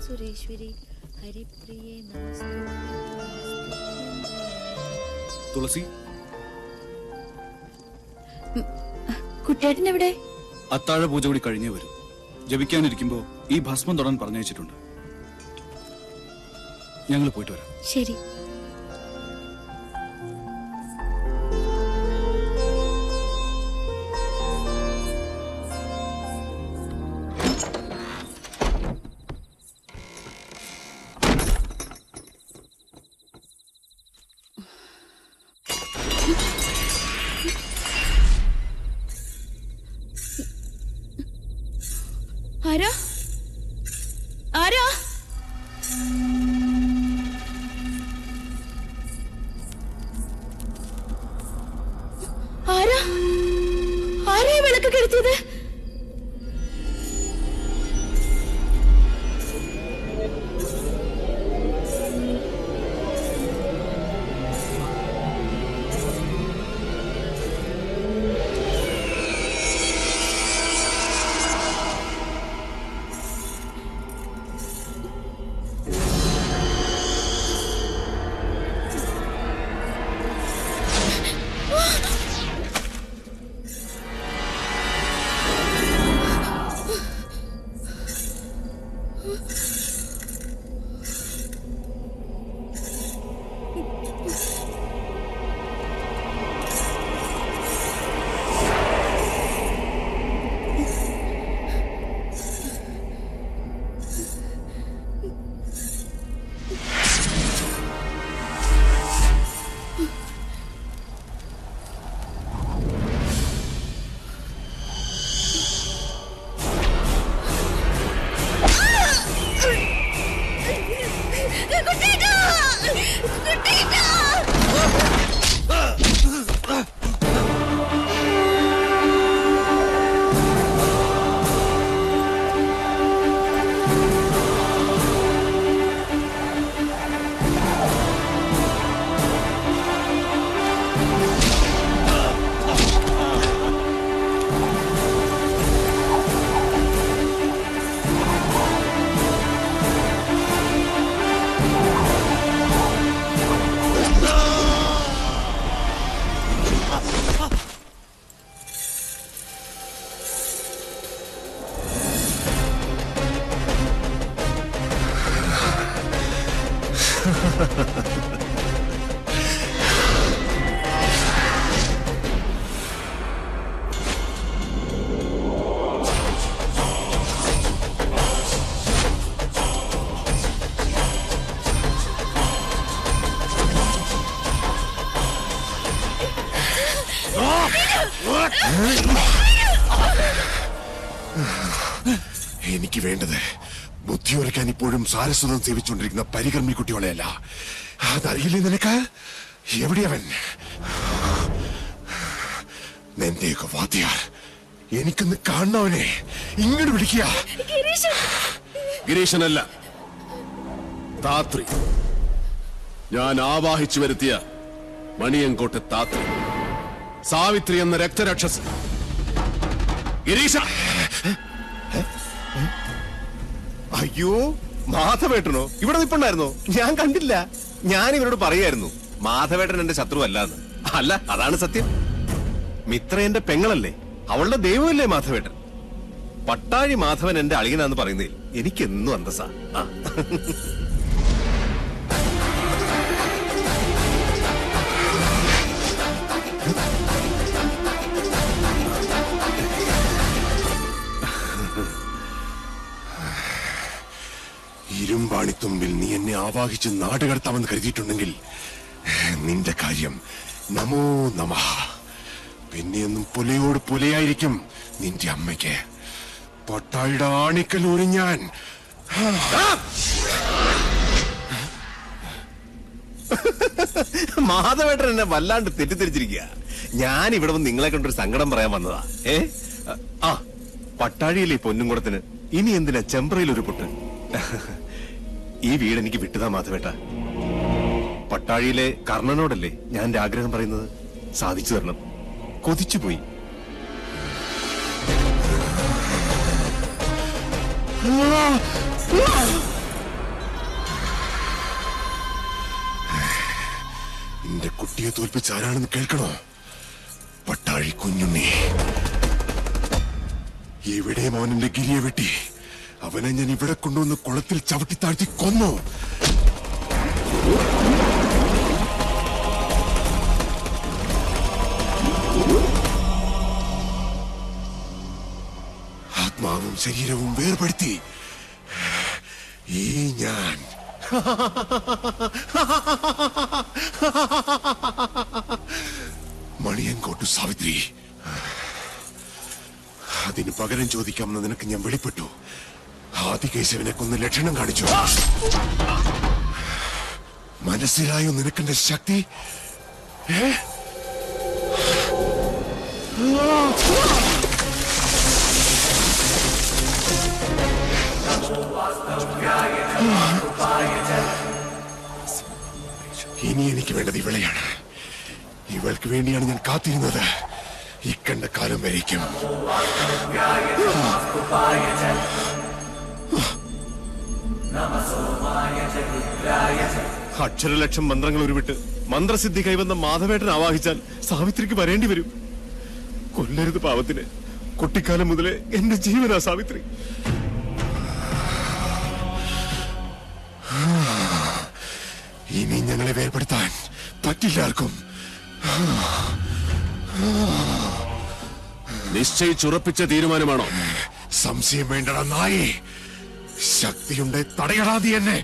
സുരേശ്വരി ഹരിപ്രിയേ തുളസി, കുട്ടേട്ടൻ എവിടെ? അത്താഴ പൂജ കൂടി കഴിഞ്ഞേ വരും. ജപിക്കാനിരിക്കുമ്പോ ഈ ഭസ്മം തൊടാൻ പറഞ്ഞയച്ചിട്ടുണ്ട്. ഞങ്ങൾ പോയിട്ട് വരാം. ശരി. ആരാ? ആരാ? ആരാ? ആരാ വിളക്ക് കെടുത്തിയത്? എനിക്ക് വേണ്ടത് ബുദ്ധിയുറക്കാൻ ഇപ്പോഴും സാരസ്വതം സേവിച്ചുകൊണ്ടിരിക്കുന്ന പരികർമ്മി കുട്ടികളെയല്ല. അതറിയില്ലേ നിനക്ക്? എവിടെയവൻ? നിന്റെയൊക്കെ വാദ്യാർ, എനിക്കൊന്ന് കാണണവനെ ഇങ്ങോട്ട് വിളിക്കുക. ഗിരീശനല്ല, താത്രി. ഞാൻ ആവാഹിച്ചു വരുത്തിയ മണിയങ്കോട്ടെ താത്രി, സാവിത്രി എന്ന രക്തരാക്ഷസൻ. ഗിരീശ! അയ്യോ, മാധവേട്ടനോ? ഇവിടെ നിൽപ്പുണ്ടായിരുന്നോ? ഞാൻ കണ്ടില്ല. ഞാൻ ഇവരോട് പറയായിരുന്നു മാധവേട്ടൻ എന്റെ ശത്രു അല്ലാന്ന്. അല്ല, അതാണ് സത്യം. മിത്ര എന്റെ പെങ്ങളല്ലേ, അവളുടെ ദൈവമല്ലേ മാധവേട്ടൻ. പട്ടാഴി മാധവൻ എന്റെ അളിയനാന്ന് പറയുന്നതിൽ എനിക്കെന്നും അന്തസ്സാ. ഇരുമ്പാണിത്തുമ്പിൽ നീ എന്നെ ആവാഹിച്ച് നാടുകടത്താമെന്ന് കരുതിയിട്ടുണ്ടെങ്കിൽ നിന്റെ കാര്യം നമോ നമഃ. പിന്നെയൊന്നും പുലയോട് പുലയായിരിക്കും നിന്റെ അമ്മയ്ക്ക്. പട്ടാഴിയുടെ ആണിക്കലൂരി ഞാൻ. മാധവേട്ടൻ എന്നെ വല്ലാണ്ട് തെറ്റിദ്ധരിച്ചിരിക്കുക. ഞാൻ ഇവിടെ വന്ന് നിങ്ങളെ കണ്ടൊരു സങ്കടം പറയാൻ വന്നതാ. പട്ടാഴിയിലെ പൊന്നുംകുടത്തിന് ഇനി എന്തിനാ ചെമ്പ്രയിൽ ഒരു പൊട്ട്? ഈ വീട് എനിക്ക് വിട്ടുതാ മാധവേട്ട. പട്ടാഴിയിലെ കർണനോടല്ലേ ഞാൻ എന്റെ ആഗ്രഹം പറയുന്നത്. സാധിച്ചു തരണം. കൊതിച്ചുപോയി. എന്റെ കുട്ടിയെ തോൽപ്പിച്ച ആരാണെന്ന് കേൾക്കണോ? പട്ടാഴി കുഞ്ഞുണ്ണി. എവിടെയും അവൻ എന്റെ ഗിരിയെ വെട്ടി. അവനെ ഞാൻ ഇവിടെ കൊണ്ടുവന്ന് കുളത്തിൽ ചവിട്ടി താഴ്ത്തി കൊന്നു. ആത്മാവും ശരീരവും വേർപെടുത്തി ഈ ഞാൻ മണിയങ്കോട്ടു സാവിത്രി. അതിന് പകരം ചോദിക്കാമെന്ന് നിനക്ക് ഞാൻ വെളിപ്പെട്ടു. ആദികേശവനെ കൊന്ന് ലക്ഷണം കാണിച്ചു. മനസ്സിലായോ നിനക്കെന്റെ ശക്തി? ഇനി എനിക്ക് വേണ്ടത് ഇവളെയാണ്. ഇവൾക്ക് വേണ്ടിയാണ് ഞാൻ കാത്തിരുന്നത് ഇക്കണ്ട കാലം വരേക്കും. അക്ഷരലക്ഷം മന്ത്രങ്ങൾ ഉരുവിട്ട് മന്ത്രസിദ്ധി കൈവന്ന മാധവേട്ടൻ ആവാഹിച്ചാൽ സാവിത്രിക്ക് വരേണ്ടി വരും. കൊല്ലരുത് പാവത്തിന്. കുട്ടിക്കാലം മുതലേ എന്റെ ജീവനാ സാവിത്രി. ഇനി ഞങ്ങളെ വേർപെടുത്താൻ പറ്റില്ലാർക്കും. നിശ്ചയിച്ചുറപ്പിച്ച തീരുമാനമാണോ? സംശയം വേണ്ടടാ നായി. ശക്തിയുണ്ടെ തടയടാതി എന്നെ.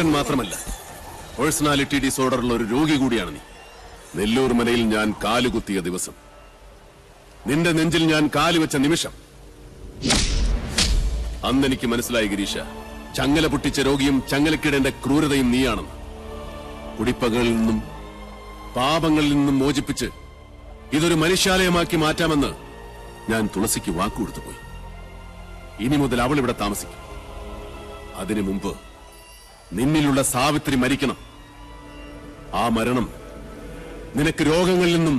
കുട്ടേട്ടൻ മാത്രമല്ല, പേഴ്സണാലിറ്റി ഡിസോർഡറുള്ള ഒരു രോഗി കൂടിയാണ് നീ. നെല്ലൂർ മനയിൽ ഞാൻ കാലുകുത്തിയ ദിവസം, നിന്റെ നെഞ്ചിൽ ഞാൻ കാലുവെച്ച നിമിഷം, അന്നെനിക്ക് മനസ്സിലായി ഗിരീഷ, ചങ്ങല പൊട്ടിച്ച രോഗിയും ചങ്ങലക്കിടേണ്ട ക്രൂരതയും നീയാണെന്ന്. കുടിപ്പകളിൽ നിന്നും പാപങ്ങളിൽ നിന്നും മോചിപ്പിച്ച് ഇതൊരു മനുഷ്യാലയമാക്കി മാറ്റാമെന്ന് ഞാൻ തുളസിക്ക് വാക്കുകൊടുത്തു പോയി. ഇനി മുതൽ അവൾ ഇവിടെ താമസിക്കും. അതിനു മുമ്പ് നിന്നിലുള്ള സാവിത്രി മരിക്കണം. ആ മരണം നിനക്ക് രോഗങ്ങളിൽ നിന്നും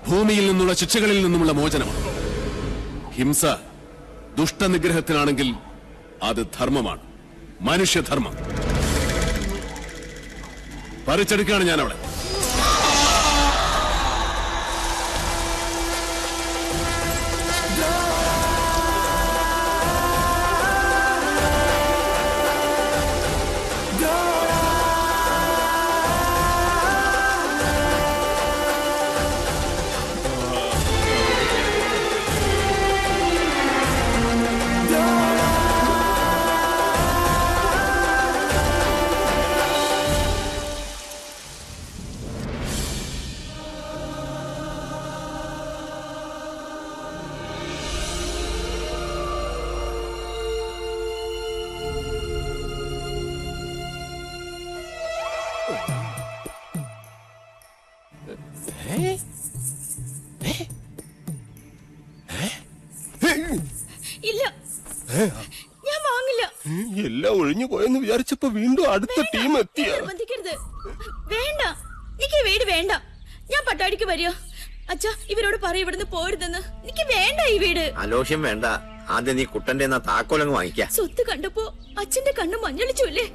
ഭൂമിയിൽ നിന്നുള്ള ശിക്ഷകളിൽ നിന്നുമുള്ള മോചനമാണ്. ഹിംസ ദുഷ്ടനിഗ്രഹത്തിനാണെങ്കിൽ അത് ധർമ്മമാണ്, മനുഷ്യധർമ്മം. പറിച്ചെടുക്കുകയാണ് ഞാൻ അവളെ. ഇല്ല, ഞാൻ വാങ്ങില്ല. എല്ലാം ഒഴിഞ്ഞു പോയെന്ന് വിചാരിച്ചപ്പോ വീണ്ടും അടുത്ത ടീം എത്തിയ. നിർബന്ധിക്കരുത്. വേണ്ട, എനിക്ക് ഈ വീട് വേണ്ട. ഞാൻ പട്ടാടിക്ക് വരിക. അച്ഛാ, ഇവരോട് പറയും ഇവിടുന്ന് പോരുതെന്ന്. എനിക്ക് വേണ്ട ഈ വീട്. അലോഷ്യം വേണ്ട. ആദ്യം നീ കുട്ടന്റെ താക്കോലങ്ങ് വാങ്ങിക്ക. സ്വത്ത് കണ്ടപ്പോ അച്ഛന്റെ കണ്ണ് മഞ്ഞളിച്ചല്ലേ.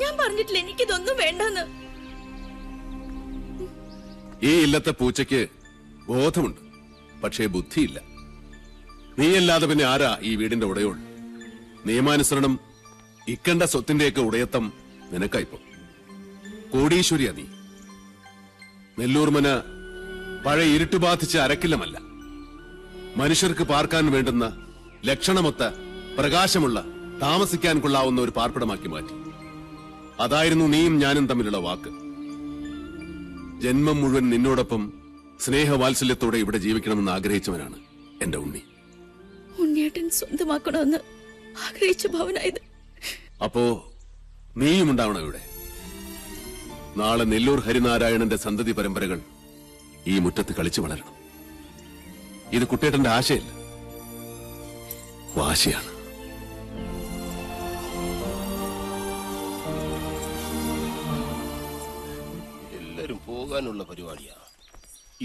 ഞാൻ പറഞ്ഞിട്ടില്ല എനിക്കിതൊന്നും വേണ്ടെന്ന്. ഈ ഇല്ലത്തെ പൂച്ചയ്ക്ക് ബോധമുണ്ട്, പക്ഷേ ബുദ്ധിയില്ല. നീയല്ലാതെ പിന്നെ ആരാ ഈ വീടിന്റെ ഉടയോൾ? നിയമാനുസരണം ഇക്കണ്ട സ്വത്തിന്റെയൊക്കെ ഉടയത്തം നിനക്കായിപ്പോ. കോടീശ്വരിയാ നീ. നെല്ലൂർ മന പഴയ ഇരുട്ടുബാധിച്ച അരക്കില്ലമല്ല, മനുഷ്യർക്ക് പാർക്കാൻ വേണ്ടുന്ന ലക്ഷണമൊത്ത പ്രകാശമുള്ള താമസിക്കാൻ കൊള്ളാവുന്ന ഒരു പാർപ്പിടമാക്കി മാറ്റി. അതായിരുന്നു നീയും ഞാനും തമ്മിലുള്ള വാക്ക്. ജന്മം മുഴുവൻ നിന്നോടൊപ്പം സ്നേഹവാത്സല്യത്തോടെ ഇവിടെ ജീവിക്കണമെന്ന് ആഗ്രഹിച്ചവനാണ് എന്റെ ഉണ്ണി. ഉണ്ണിയേട്ടൻ സ്വന്തമാക്കണമെന്ന് ആഗ്രഹിച്ച ഭവനായത്. അപ്പോ നീയും ഉണ്ടാവണം ഇവിടെ. നാളെ നെല്ലൂർ ഹരിനാരായണന്റെ സന്തതി പരമ്പരകൾ ഈ മുറ്റത്ത് കളിച്ചു വളരണം. ഇത് കുട്ടേട്ടന്റെ ആശയല്ല, വാശിയാണ്. എല്ലാരും പോകാനുള്ള പരിപാടിയാ.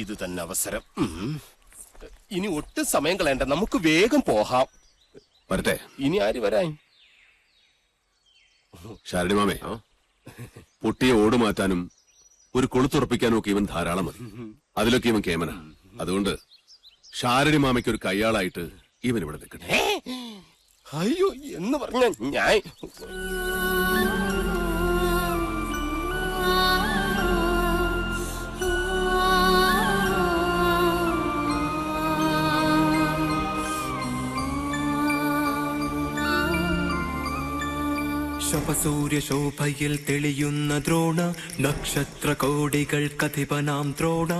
ഇത് തന്നെ അവസരം. ഇനി ഒട്ടും സമയം കളയണ്ട, നമുക്ക് വേഗം പോകാം. വരട്ടെ. ഇനി ആര് വരാൻ? ശാരണി മാമേ, പൊട്ടിയ ഓട് മാറ്റാനും ഒരു കൊളുത്തുറപ്പിക്കാനും ഒക്കെ ഇവൻ ധാരാളം മതി. അതിലൊക്കെ ഇവൻ കേമന. അതുകൊണ്ട് ശാരണി മാമയ്ക്ക് ഒരു കയ്യാളായിട്ട് ഇവൻ ഇവിടെ നിൽക്കട്ടെ. അയ്യോ എന്ന് പറഞ്ഞ ഞാൻ ശോഭയിൽ തെളിയുന്ന ദ്രോണ നക്ഷത്ര കോടികൾ കഥിപനാം ദ്രോണ